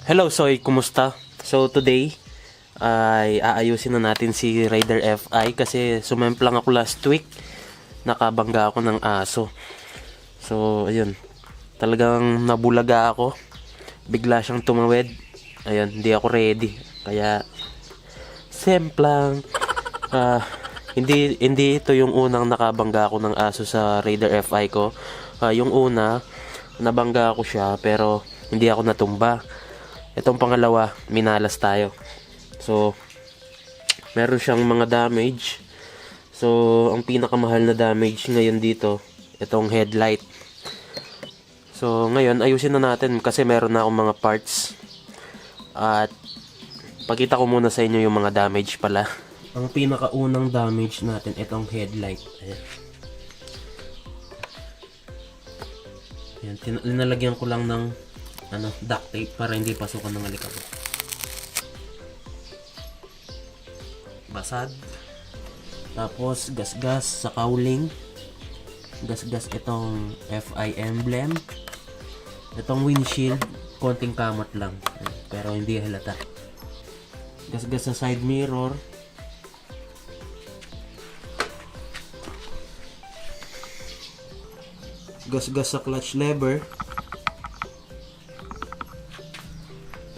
Hello Soy, kumusta? So today ay aayusin na natin si Raider FI kasi sumemplang ako last week. Nakabangga ako ng aso. So ayun, talagang nabulaga ako. Bigla siyang tumawid. Ayun, hindi ako ready. Kaya semplang hindi ito yung unang nakabangga ako ng aso sa Raider FI ko. Yung una, nabangga ako siya pero hindi ako natumba. Itong pangalawa, minalas tayo. So, meron siyang mga damage. So, ang pinakamahal na damage ngayon dito, itong headlight. So, ngayon, ayusin na natin kasi meron na akong mga parts. At, pakita ko muna sa inyo yung mga damage pala. Ang pinakaunang damage natin, itong headlight. Ayan. Ayan, linalagyan ko lang ng duct tape para hindi pasukan ng alikabok. Basag. Tapos gasgas sa cowling. Gasgas itong FI emblem. Itong windshield, konting kamot lang. Pero hindi halata. Gasgas sa side mirror. Gasgas sa clutch lever.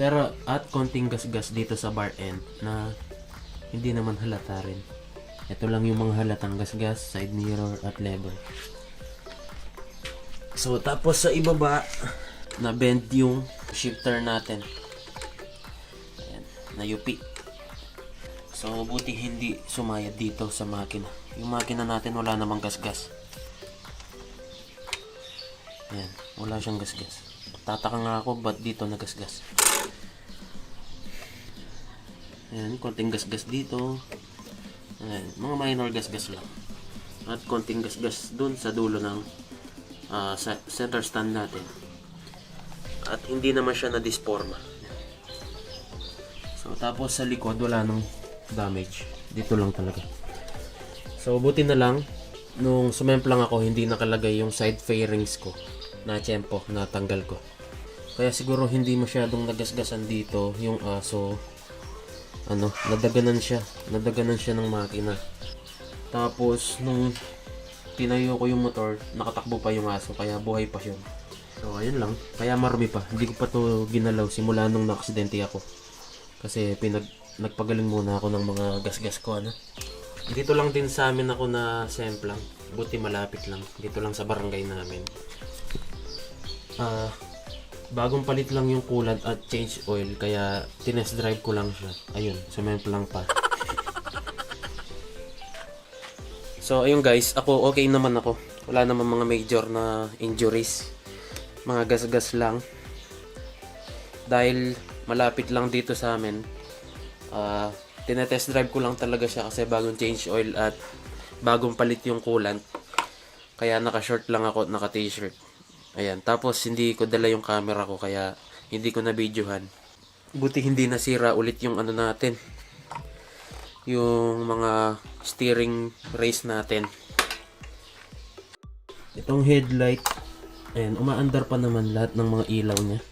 Pero at konting gasgas dito sa bar end na hindi naman halata rin. Ito lang yung mga halatang gasgas, side mirror at lever. So tapos sa ibaba, na bend yung shifter natin. Ayan, nayupi. So buti hindi sumayad dito sa makina. Yung makina natin wala namang gasgas. Ayan, wala siyang gasgas. Tataka nga ako ba't dito nagasgas. Ayan, konting gasgas dito. Ayan, mga minor gasgas lang. At konting gasgas dun sa dulo ng center stand natin. At hindi naman siya na-disforma. So, tapos sa likod, wala nang damage. Dito lang talaga. So, buti na lang, nung sumemplang ako, hindi nakalagay yung side fairings ko. Na tiyempo, natanggal ko. Kaya siguro hindi masyadong nagasgasan dito yung aso. Nadaganan siya ng makina. Tapos nung tinayo ko yung motor, nakatakbo pa yung aso kaya buhay pa siya. So ayun lang, kaya marumi pa. Hindi ko pa to ginalaw simula nung na-aksidente ako. Kasi nagpagaling muna ako ng mga gasgas ko Dito lang din sa amin ako na semplang. Buti malapit lang. Dito lang sa barangay namin. Bagong palit lang yung coolant at change oil kaya tinest drive ko lang siya. Ayun, sumemplang pa. So ayun guys, ako okay naman ako. Wala naman mga major na injuries. Mga gasgas lang. Dahil malapit lang dito sa amin. Tinetest drive ko lang talaga siya kasi bagong change oil at bagong palit yung coolant. Kaya naka-short lang ako at naka-t-shirt. Ayan, tapos hindi ko dala yung camera ko kaya hindi ko na videohan. Buti hindi nasira ulit yung natin. Yung mga steering race natin. Itong headlight, ayan, umaandar pa naman lahat ng mga ilaw niya.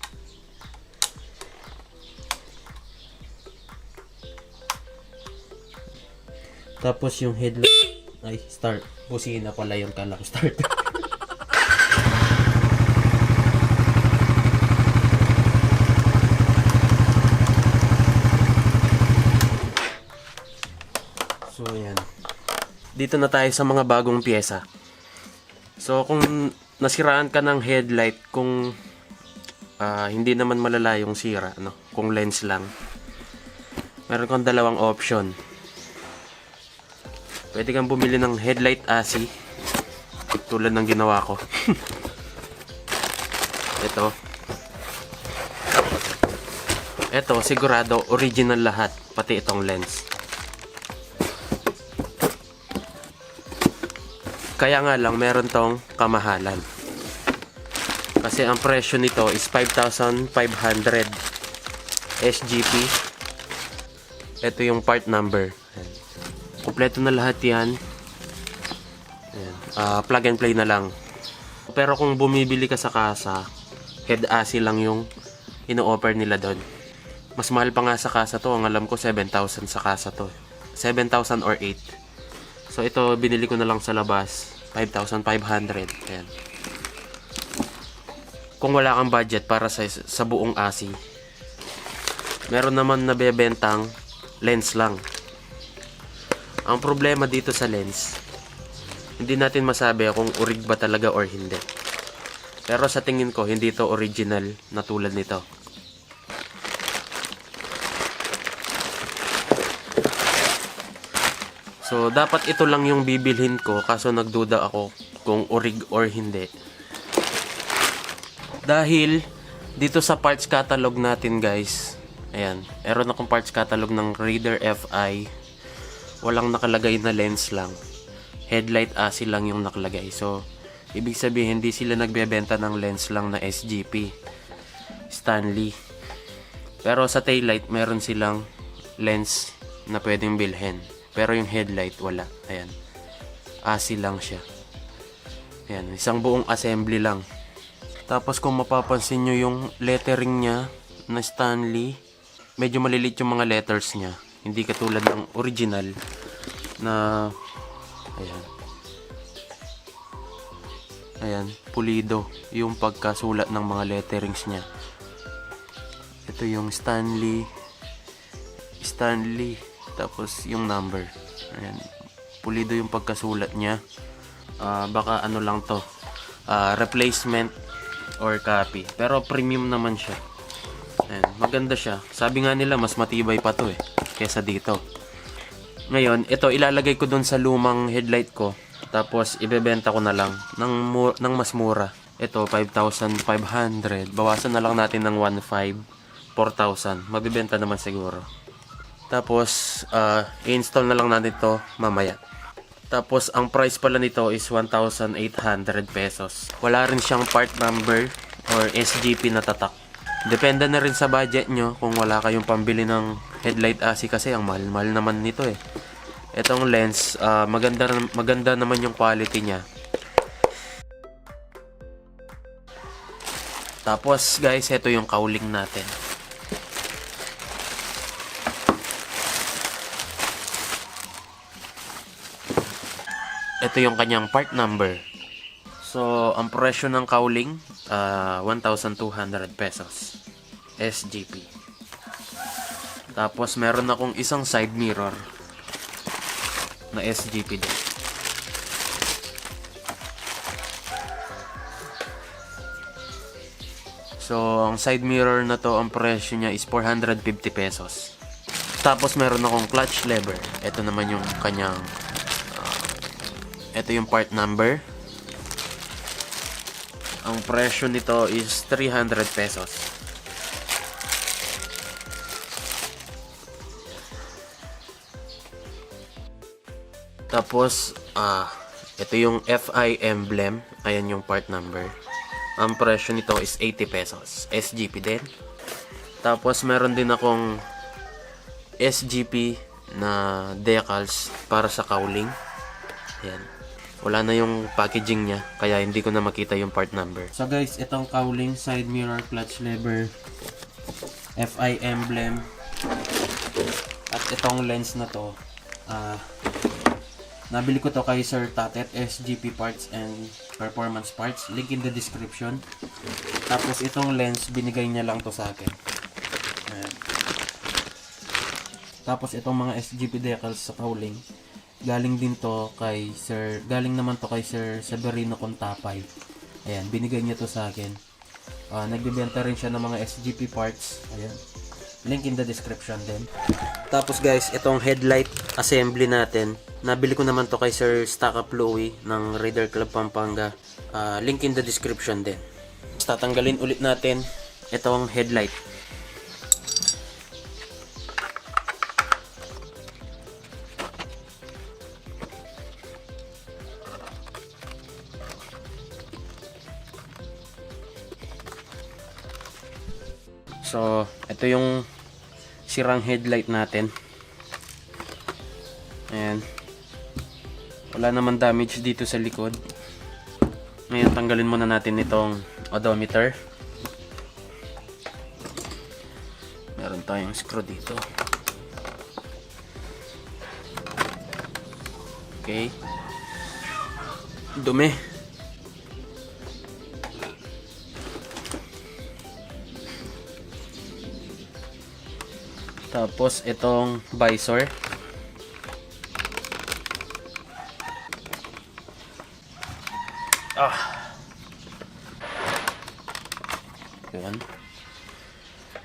Tapos yung headlight, ay start, busina pala yung kala ko start. So ayan. Dito na tayo sa mga bagong pyesa. So kung nasiraan ka ng headlight, kung hindi naman malala yung sira, kung lens lang, meron kang dalawang option. Pwede kang bumili ng headlight AC, tulad ng ginawa ko. Ito sigurado original lahat, pati itong lens. Kaya nga lang meron tong kamahalan. Kasi ang presyo nito is 5,500 SGP. Ito yung part number. Kompleto na lahat yan. Plug and play na lang. Pero kung bumibili ka sa kasa, head AC lang yung ino-offer nila doon. Mas mahal pa nga sa kasa to. Ang alam ko 7,000 sa kasa to. 7,000 or 8. So ito binili ko na lang sa labas. 5,500. Ayan. Kung wala kang budget para sa buong ASI. Meron naman nabebentang lens lang. Ang problema dito sa lens, hindi natin masabi kung orig ba talaga or hindi. Pero sa tingin ko, hindi to original na tulad nito. So, dapat ito lang yung bibilhin ko, kaso nagduda ako kung orig or hindi. Dahil, dito sa parts catalog natin guys, ayan, meron akong parts catalog ng Raider FI. Walang nakalagay na lens lang. Headlight ASI lang yung nakalagay. So, ibig sabihin, hindi sila nagbebenta ng lens lang na SGP. Stanley. Pero sa taillight, meron silang lens na pwedeng bilhin. Pero yung headlight, wala. Ayan. ASI lang siya. Ayan. Isang buong assembly lang. Tapos kung mapapansin nyo yung lettering niya na Stanley, medyo malilit yung mga letters niya. Hindi katulad ng original na ayan. Ayan, pulido yung pagkasulat ng mga letterings niya. Ito yung Stanley, tapos yung number. Ayan, pulido yung pagkasulat niya. Baka ano lang to, replacement or copy. Pero premium naman siya. Ayan, maganda siya. Sabi nga nila mas matibay pa to kesa dito. Ngayon, ito ilalagay ko dun sa lumang headlight ko. Tapos ibebenta ko na lang ng mas mura. Ito 5,500. Bawasan na lang natin ng 1,500, 4,000. Mabibenta naman siguro. Tapos i-install na lang natin to mamaya. Tapos ang price pala nito is 1,800 pesos. Wala rin siyang part number or SGP na tatak. Depende na rin sa budget nyo kung wala kayong pambili ng headlight ASI kasi ang mahal-mahal naman nito Itong lens, maganda naman yung quality niya. Tapos guys, ito yung cowling natin. Ito yung kanyang part number. So, ang presyo ng cowling, 1,200 pesos. SGP. Tapos, meron akong isang side mirror na SGP din. So, ang side mirror na to, ang presyo niya is 450 pesos. Tapos, meron akong clutch lever. Ito naman yung kanyang ito yung part number. Ang presyo nito is 300 pesos. Tapos, ito yung FI emblem. Ayan yung part number. Ang presyo nito is 80 pesos. SGP din. Tapos, meron din akong SGP na decals para sa cowling. Ayan. Wala na yung packaging niya, kaya hindi ko na makita yung part number. So guys, itong cowling, side mirror, clutch lever, FI emblem, at itong lens na to, nabili ko to kay Sir Tatet, SGP Parts and Performance Parts. Link in the description. Tapos itong lens, binigay niya lang to sa akin. Ayan. Tapos itong mga SGP decals sa cowling, galing naman to kay Sir Severino Contapay. Ayan, binigay niya to sa akin. Nagbebenta rin siya ng mga SGP parts. Ayan. Link in the description din. Tapos guys, itong headlight assembly natin, nabili ko naman to kay Sir Staka Plowy ng Raider Club Pampanga. Link in the description din. Tatanggalin ulit natin itong headlight. So, ito yung sirang headlight natin. Ayan. Wala naman damage dito sa likod. Ngayon, tanggalin muna natin itong odometer. tayong screw dito. Okay. Dumi. Tapos itong visor. Yan.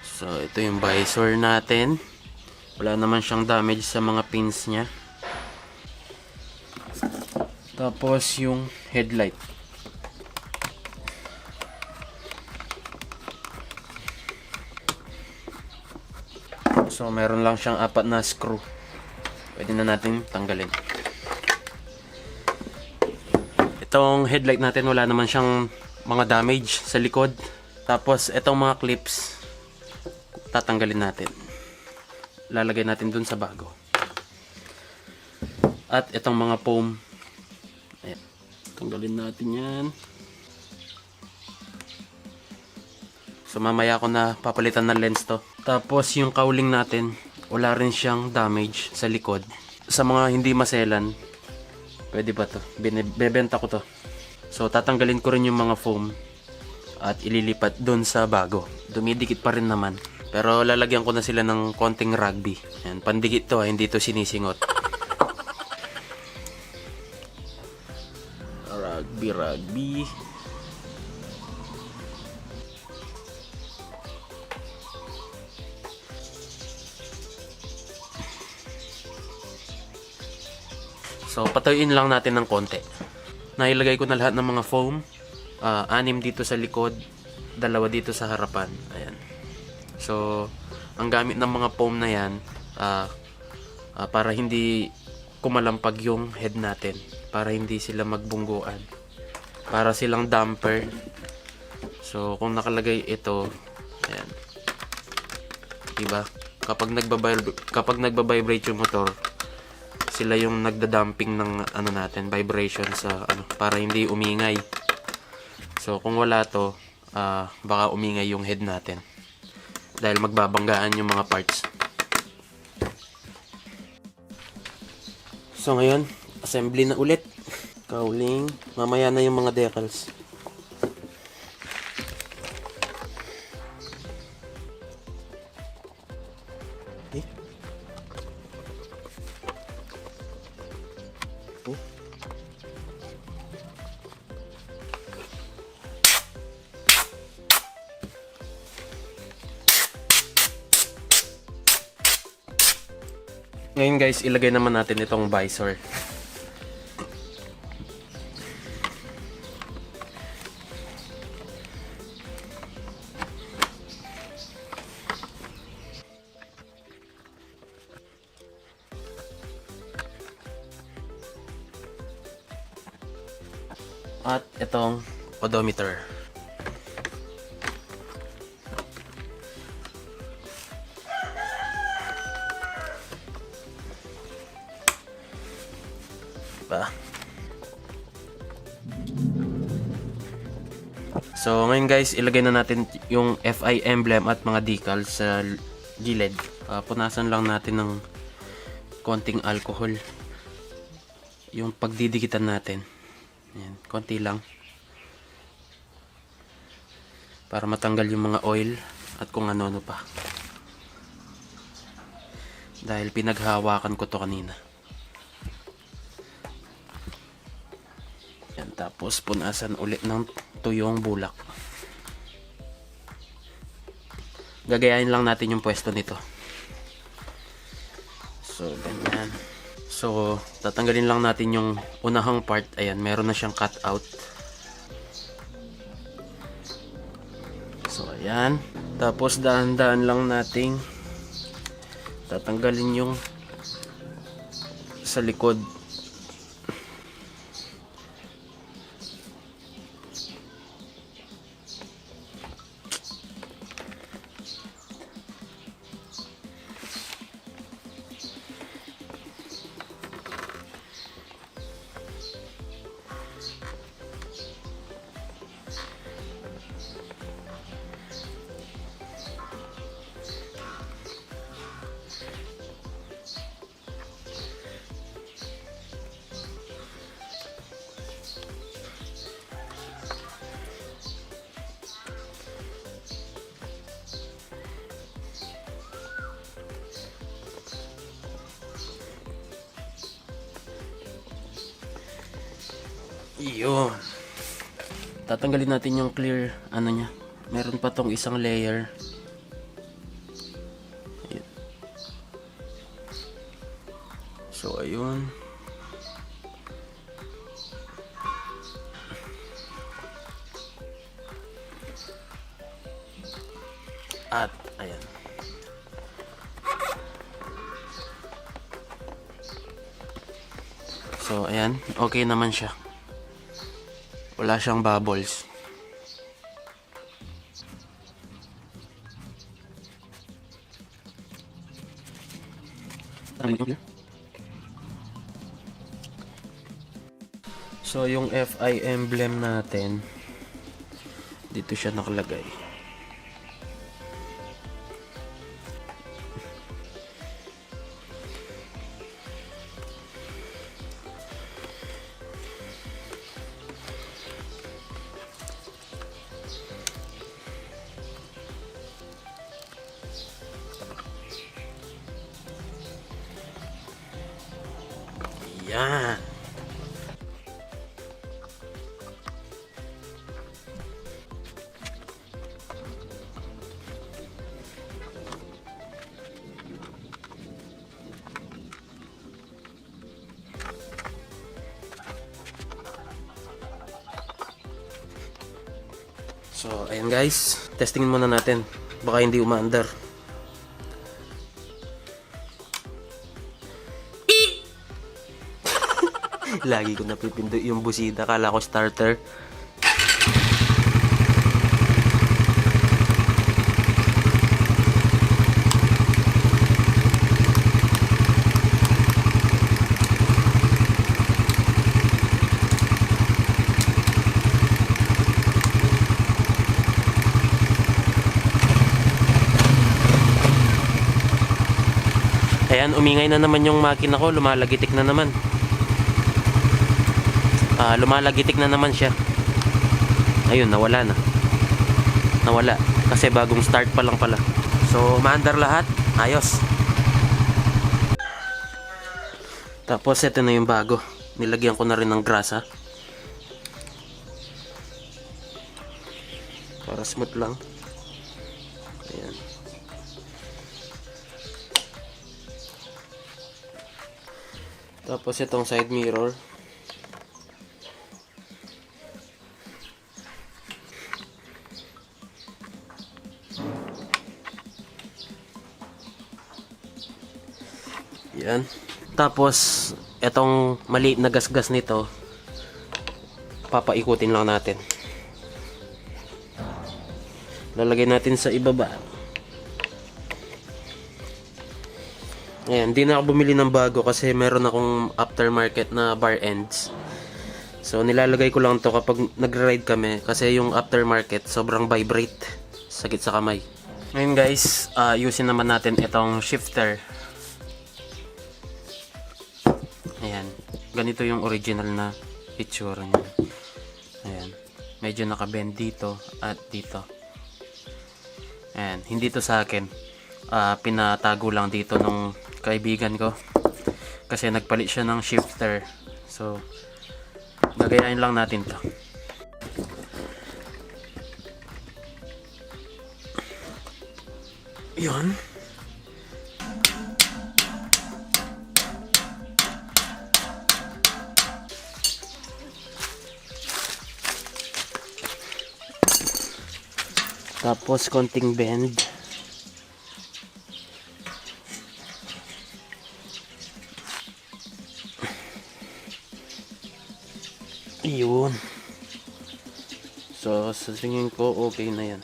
So ito yung visor natin. Wala naman siyang damage sa mga pins niya. Tapos yung headlight. So meron lang siyang 4 na screw. Pwede na natin tanggalin. Itong headlight natin wala naman siyang mga damage sa likod. Tapos itong mga clips tatanggalin natin. Lalagay natin dun sa bago. At itong mga foam, ayan, tanggalin natin yan. So mamaya ko na papalitan ng lens to. Tapos yung cowling natin, wala rin siyang damage sa likod. Sa mga hindi maselan, pwede ba to? Bebenta ko to. So tatanggalin ko rin yung mga foam at ililipat doon sa bago. Dumidikit pa rin naman. Pero lalagyan ko na sila ng konting rugby. Yan, pandikit to, hindi to sinisingot. Rugby. So patuyuin lang natin ng konti. Nailagay ko na lahat ng mga foam. 6 dito sa likod, 2 dito sa harapan. Ayan. So ang gamit ng mga foam na yan para hindi kumalampag yung head natin, para hindi sila magbungguan, para silang damper. So kung nakalagay ito, ayan, diba, kapag nagba-vibrate yung motor, sila yung nagda-damping ng ano natin, vibration sa ano, para hindi umingay. So kung wala to, baka umingay yung head natin dahil magbabanggaan yung mga parts. So ngayon, assembly na ulit. Cowling, mamaya na yung mga decals. Okay. Ngayon guys, ilagay naman natin itong visor. At itong odometer. So ngayon guys, ilagay na natin yung FI emblem at mga decals sa gilid. Punasan lang natin ng konting alcohol yung pagdidikitan natin. Ayan, konti lang para matanggal yung mga oil at kung ano-ano pa, dahil pinaghawakan ko to kanina. Yan, tapos punasan ulit ng tuyong bulak. Gagayahin lang natin yung pwesto nito. So ganyan. So tatanggalin lang natin yung unahang part. Ayan, meron na siyang cut out. So ayan, tapos dahan-dahan lang nating tatanggalin yung sa likod. Yun. Tatanggalin natin yung clear ano niya. Meron pa tong isang layer. Ayan. So ayun. At ayan. So ayan, okay naman siya. Wala siyang bubbles. So yung FI emblem natin, dito siya nakalagay. Yan. So, ayan guys. Testingin muna natin. Baka hindi umaandar. Lagi ko napipindot yung busida. Kala ko starter. Ayan, umingay na naman yung makina ko. Lumalagitik na naman. Lumalagitik na naman siya. Ayun, nawala na. Nawala. Kasi bagong start pa lang pala. So, maandar lahat. Ayos. Tapos, ito na yung bago. Nilagyan ko na rin ng grasa. Para smooth lang. Ayan. Tapos, itong side mirror. Yan. Tapos, etong maliit na gasgas nito, papaikutin lang natin. Lalagay natin sa ibaba. Ayan, hindi na ako bumili ng bago kasi meron akong aftermarket na bar ends. So, nilalagay ko lang to kapag nagre-ride kami kasi yung aftermarket sobrang vibrate. Sakit sa kamay. Ngayon guys, ayusin naman natin itong shifter. Ayan, ganito yung original na itsura niya. Ayan, medyo nakabend dito at dito. Ayan, hindi to sa akin. Pinatago lang dito nung kaibigan ko. Kasi nagpalit siya ng shifter. So, gagayain lang natin to. Yun. Tapos konting bend. Iyon. So sa tingin ko okay na yan.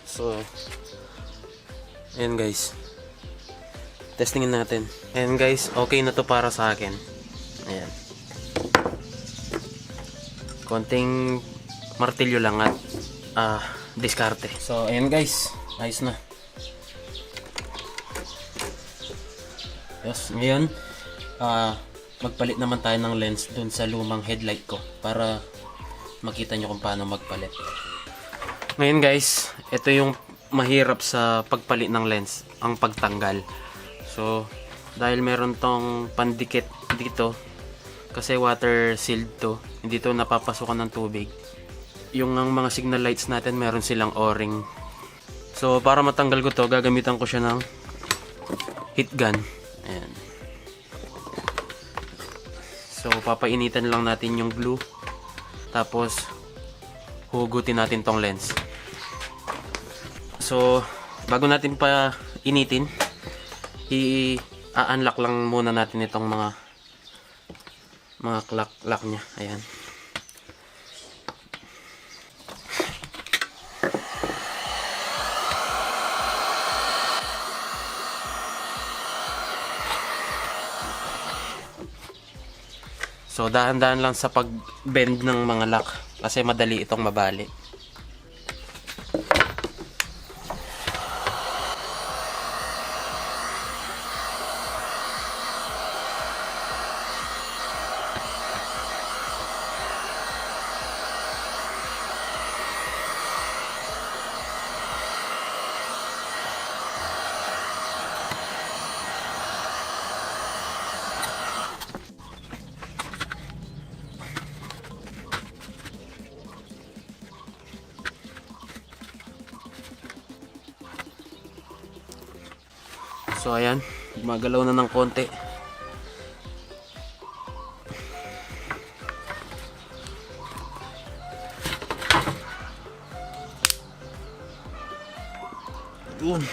So ayan guys, testingin natin. Ayan guys, okay na to para sa akin. Ayan, konting martilyo lang at diskarte. So ayan guys, ayos na. Yes, ngayon magpalit naman tayo ng lens dun sa lumang headlight ko para makita nyo kung paano magpalit. Ngayon guys, ito yung mahirap sa pagpalit ng lens, ang pagtanggal. So Dahil meron tong pandikit dito, kasi water sealed to, hindi to napapasukan ng tubig. Yung ang mga signal lights natin meron silang o-ring. So para matanggal ko to, gagamitan ko siya ng heat gun. Ayan. So papainitan lang natin yung glue, tapos hugutin natin tong lens. So bago natin pa initin, i-unlock lang muna natin itong mga lock niya. Ayan. So dahan-dahan lang sa pag-bend ng mga lock kasi madali itong mabali. So ayan, gumagalaw na ng konti. Yun.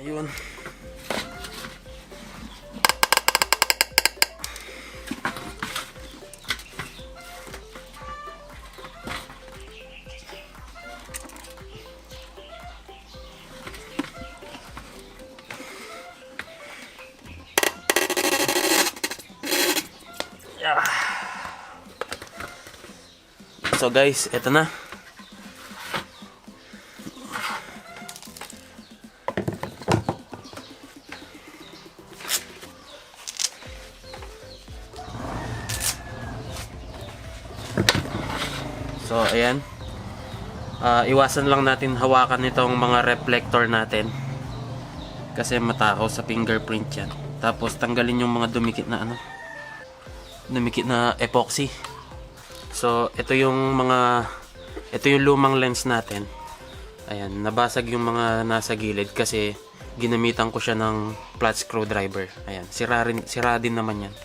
Ayun. Yeah. So guys, eto na. So ayan, iwasan lang natin hawakan itong mga reflector natin kasi matakaw sa fingerprint yan. Tapos tanggalin yung mga dumikit na epoxy. So ito yung lumang lens natin. Ayan, nabasag yung mga nasa gilid kasi ginamitan ko siya ng flat screwdriver. Ayan, sira din naman yan.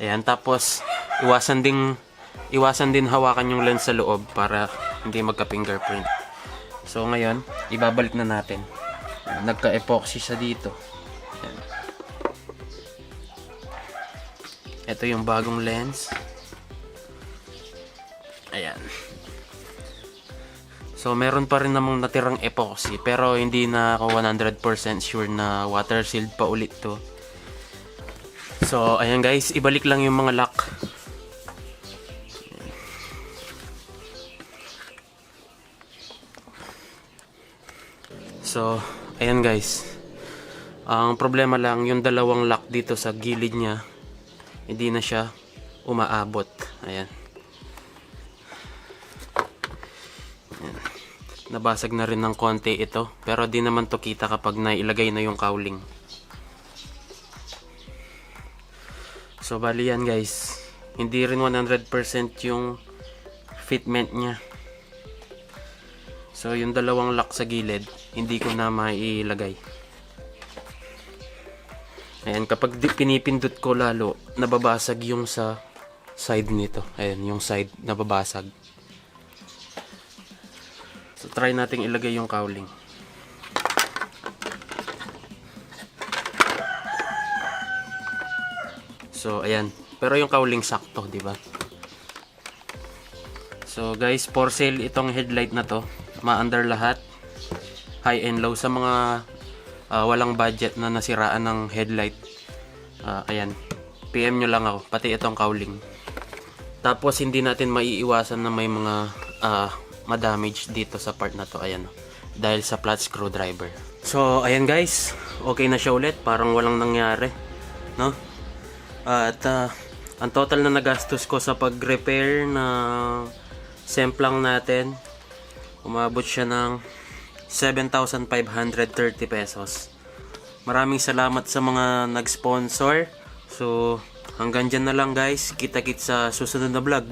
Ayan, tapos iwasan din hawakan yung lens sa loob para hindi magka-fingerprint. So ngayon, ibabalik na natin. Nagka-epoxy siya dito. Ayan. Ito yung bagong lens. Ayan. So meron pa rin namang natirang epoxy pero hindi na ako 100% sure na water sealed pa ulit to. So, ayan guys, ibalik lang yung mga lock. So, ayan guys. Ang problema lang, yung dalawang lock dito sa gilid niya, hindi na siya umaabot. Ayan. Ayan. Nabasag na rin ng konti ito, pero di naman to kita kapag nailagay na yung cowling. So bali yan guys, hindi rin 100% yung fitment nya. So yung dalawang lock sa gilid, hindi ko na mailagay. Ayan, kapag pinipindot ko lalo, nababasag yung sa side nito. Ayan, yung side nababasag. So try nating ilagay yung cowling. So ayan, pero yung cowling sakto, di ba? So So guys, for sale itong headlight na to. Ma-under lahat. High and low sa mga walang budget na nasiraan ng headlight. Ayan. PM nyo lang ako. Pati itong cowling. Tapos hindi natin maiiwasan na may mga ma-damage dito sa part na to. Ayan. Dahil sa flat screwdriver. So ayan guys. Okay na siya ulit. Parang walang nangyari. No? At ang total na nagastos ko sa pag-repair na semplang natin, umabot siya ng 7,530 pesos. Maraming salamat sa mga nag-sponsor. So hanggang dyan na lang guys. Kita-kits sa susunod na vlog.